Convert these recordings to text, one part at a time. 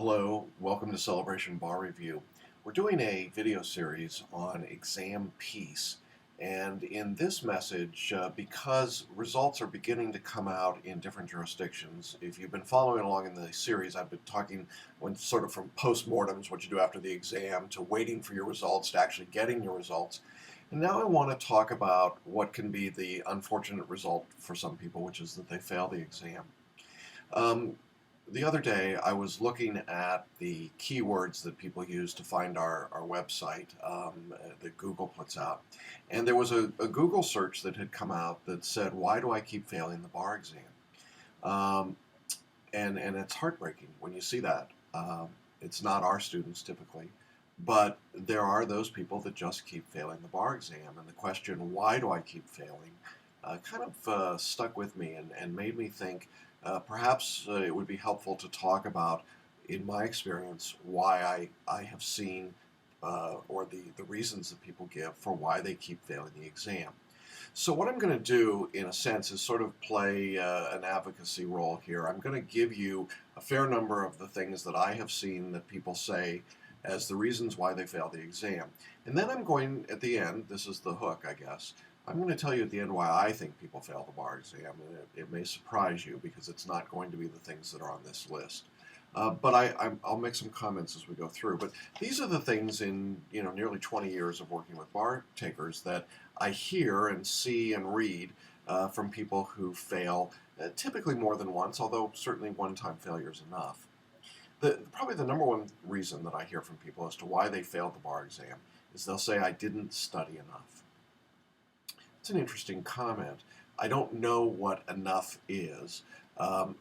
Hello, welcome to Celebration Bar Review. We're doing a video series on exam peace, and in this message, because results are beginning to come out in different jurisdictions, if you've been following along in the series, I've been talking sort of from postmortems, what you do after the exam, to waiting for your results, to actually getting your results. And now I want to talk about what can be the unfortunate result for some people, which is that they fail the exam. Um, the other day, I was looking at the keywords that people use to find our website that Google puts out. And there was a Google search that had come out that said, "Why do I keep failing the bar exam?" Um, and it's heartbreaking when you see that. It's not our students typically, but there are those people that just keep failing the bar exam. And the question, "Why do I keep failing?" kind of stuck with me and made me think perhaps it would be helpful to talk about, in my experience, why I have seen or the reasons that people give for why they keep failing the exam. So what I'm going to do, in a sense, is sort of play an advocacy role here. I'm going to give you a fair number of the things that I have seen that people say as the reasons why they fail the exam. And then I'm going, at the end, this is the hook, I guess, I'm going to tell you at the end why I think people fail the bar exam, and it may surprise you because it's not going to be the things that are on this list. But I'll make some comments as we go through. But these are the things in nearly 20 years of working with bar takers that I hear and see and read from people who fail, typically more than once, although certainly one-time failure is enough. Probably the number one reason that I hear from people as to why they failed the bar exam is they'll say, "I didn't study enough." It's an interesting comment. I don't know what enough is.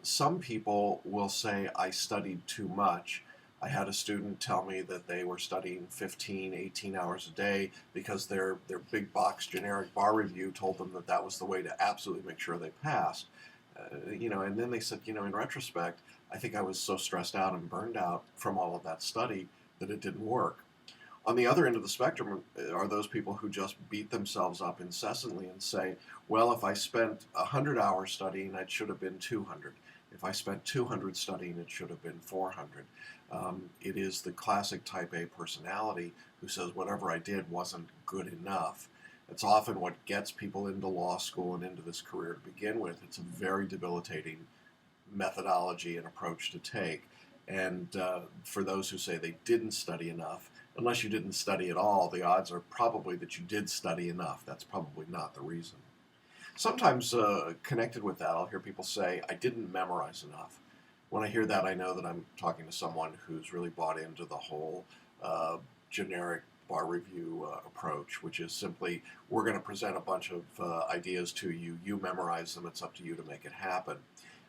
Some people will say, "I studied too much." I had a student tell me that they were studying 15, 18 hours a day because their big box generic bar review told them that that was the way to absolutely make sure they passed. And then they said, in retrospect, I think I was so stressed out and burned out from all of that study that it didn't work. On the other end of the spectrum are those people who just beat themselves up incessantly and say, "Well, if I spent 100 hours studying, it should have been 200. If I spent 200 studying, it should have been 400. It is the classic type A personality who says whatever I did wasn't good enough. It's often what gets people into law school and into this career to begin with. It's a very debilitating methodology and approach to take. And for those who say they didn't study enough, unless you didn't study at all, the odds are probably that you did study enough. That's probably not the reason. Sometimes connected with that, I'll hear people say, "I didn't memorize enough." When I hear that, I know that I'm talking to someone who's really bought into the whole generic bar review approach, which is simply, we're going to present a bunch of ideas to you, you memorize them, it's up to you to make it happen.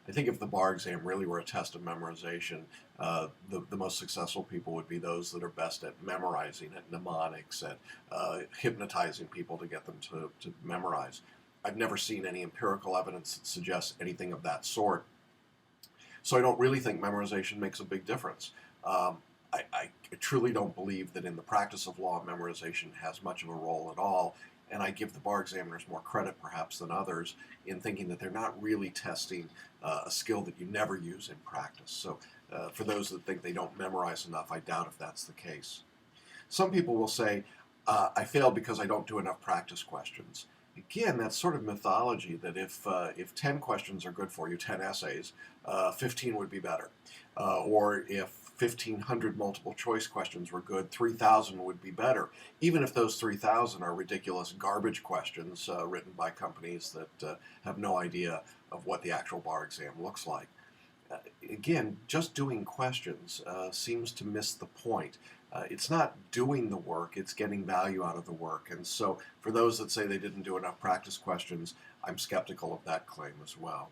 I think if the bar exam really were a test of memorization, the most successful people would be those that are best at memorizing, at mnemonics, at hypnotizing people to get them to memorize. I've never seen any empirical evidence that suggests anything of that sort. So I don't really think memorization makes a big difference. I truly don't believe that in the practice of law, memorization has much of a role at all. And I give the bar examiners more credit, perhaps, than others in thinking that they're not really testing a skill that you never use in practice. So for those that think they don't memorize enough, I doubt if that's the case. Some people will say, "I failed because I don't do enough practice questions." Again, that's sort of mythology that if 10 questions are good for you, 10 essays, 15 would be better. Or if 1,500 multiple choice questions were good, 3,000 would be better, even if those 3,000 are ridiculous garbage questions written by companies that have no idea of what the actual bar exam looks like. Again, just doing questions seems to miss the point. It's not doing the work, it's getting value out of the work. And so for those that say they didn't do enough practice questions, I'm skeptical of that claim as well.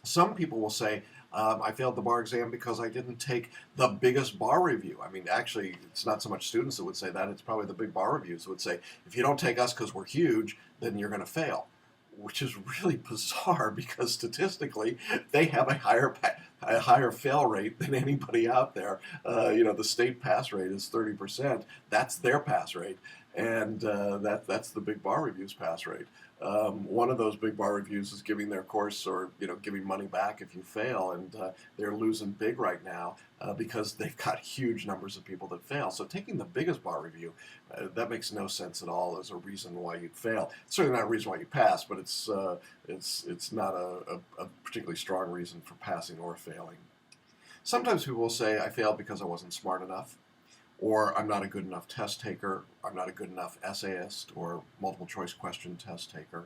Some people will say, "I failed the bar exam because I didn't take the biggest bar review." I mean, actually, it's not so much students that would say that, it's probably the big bar reviews that would say, "If you don't take us because we're huge, then you're going to fail," which is really bizarre because statistically, they have a higher fail rate than anybody out there. The state pass rate is 30%. That's their pass rate. And that's the big bar reviews pass rate. One of those big bar reviews is giving their course, or giving money back if you fail, and they're losing big right now because they've got huge numbers of people that fail. So taking the biggest bar review, that makes no sense at all as a reason why you'd fail. It's certainly not a reason why you pass, but it's not a particularly strong reason for passing or failing. Sometimes people will say, I failed because I wasn't smart enough, or I'm not a good enough test taker, I'm not a good enough essayist or multiple choice question test taker.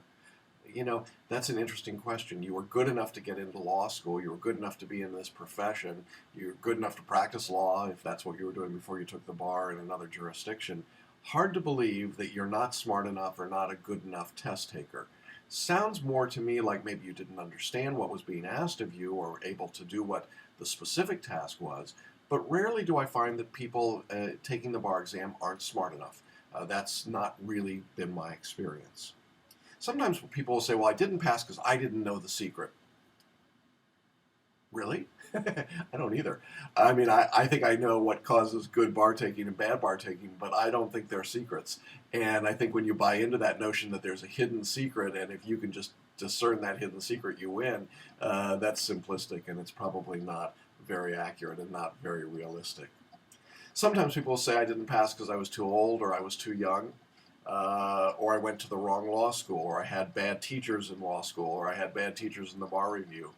That's an interesting question. You were good enough to get into law school, you were good enough to be in this profession, you're good enough to practice law, if that's what you were doing before you took the bar in another jurisdiction. Hard to believe that you're not smart enough or not a good enough test taker. Sounds more to me like maybe you didn't understand what was being asked of you or able to do what the specific task was. But rarely do I find that people taking the bar exam aren't smart enough. That's not really been my experience. Sometimes people will say, well, I didn't pass because I didn't know the secret. Really? I don't either. I mean, I think I know what causes good bar taking and bad bar taking, but I don't think they're secrets. And I think when you buy into that notion that there's a hidden secret, and if you can just discern that hidden secret, you win, that's simplistic, and it's probably not very accurate and not very realistic. Sometimes people say I didn't pass because I was too old or I was too young, or I went to the wrong law school, or I had bad teachers in law school, or I had bad teachers in the bar review.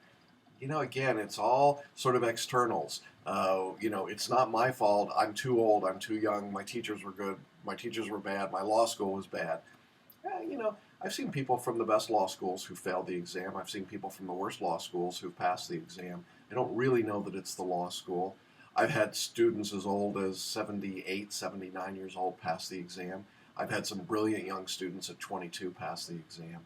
Again, it's all sort of externals. It's not my fault. I'm too old. I'm too young. My teachers were good. My teachers were bad. My law school was bad. I've seen people from the best law schools who failed the exam. I've seen people from the worst law schools who passed the exam. I don't really know that it's the law school. I've had students as old as 78, 79 years old pass the exam. I've had some brilliant young students at 22 pass the exam.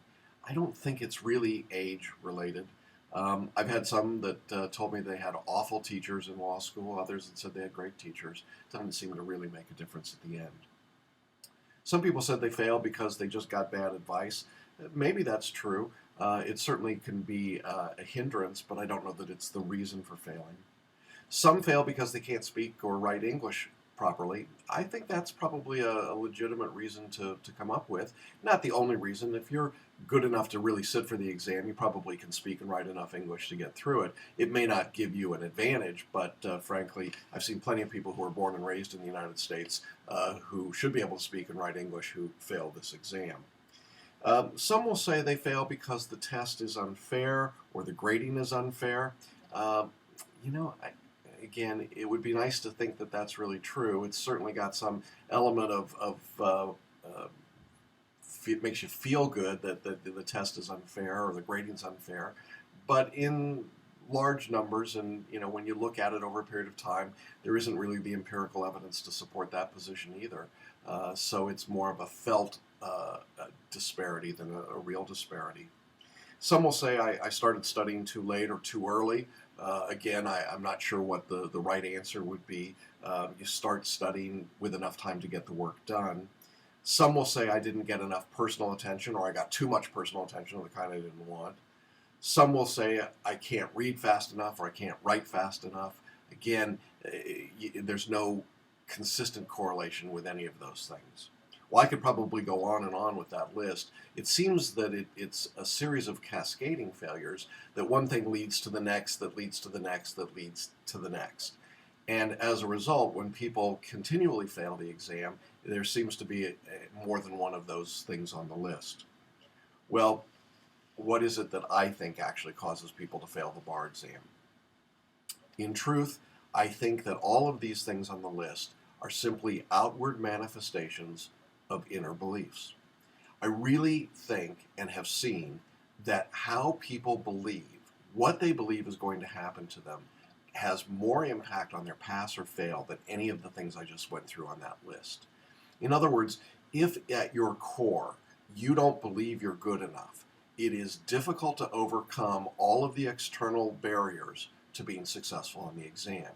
I don't think it's really age related. I've had some that told me they had awful teachers in law school, others that said they had great teachers. It doesn't seem to really make a difference at the end. Some people said they failed because they just got bad advice. Maybe that's true. It certainly can be a hindrance, but I don't know that it's the reason for failing. Some fail because they can't speak or write English properly. I think that's probably a legitimate reason to come up with. Not the only reason. If you're good enough to really sit for the exam, you probably can speak and write enough English to get through it. It may not give you an advantage, but frankly, I've seen plenty of people who were born and raised in the United States who should be able to speak and write English who fail this exam. Some will say they fail because the test is unfair or the grading is unfair. Again, it would be nice to think that that's really true. It's certainly got some element of it makes you feel good that the test is unfair or the grading's unfair. But in large numbers, and when you look at it over a period of time, there isn't really the empirical evidence to support that position either. So it's more of a felt disparity than a real disparity. Some will say I started studying too late or too early. Again, I'm not sure what the right answer would be. You start studying with enough time to get the work done. Some will say I didn't get enough personal attention, or I got too much personal attention, the kind I didn't want. Some will say I can't read fast enough, or I can't write fast enough. Again, there's no consistent correlation with any of those things. Well, I could probably go on and on with that list. It seems that it's a series of cascading failures, that one thing leads to the next, that leads to the next, that leads to the next. And as a result, when people continually fail the exam, there seems to be more than one of those things on the list. Well, what is it that I think actually causes people to fail the bar exam? In truth, I think that all of these things on the list are simply outward manifestations of inner beliefs. I really think and have seen that how people believe, what they believe is going to happen to them, has more impact on their pass or fail than any of the things I just went through on that list. In other words, if at your core you don't believe you're good enough, it is difficult to overcome all of the external barriers to being successful on the exam.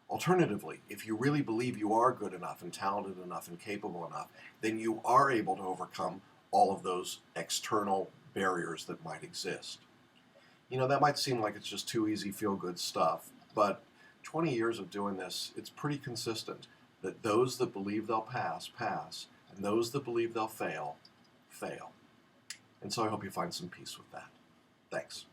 Alternatively, if you really believe you are good enough and talented enough and capable enough, then you are able to overcome all of those external barriers that might exist. That might seem like it's just too easy, feel-good stuff, but 20 years of doing this, it's pretty consistent that those that believe they'll pass, pass, And those that believe they'll fail, fail. And so I hope you find some peace with that. Thanks.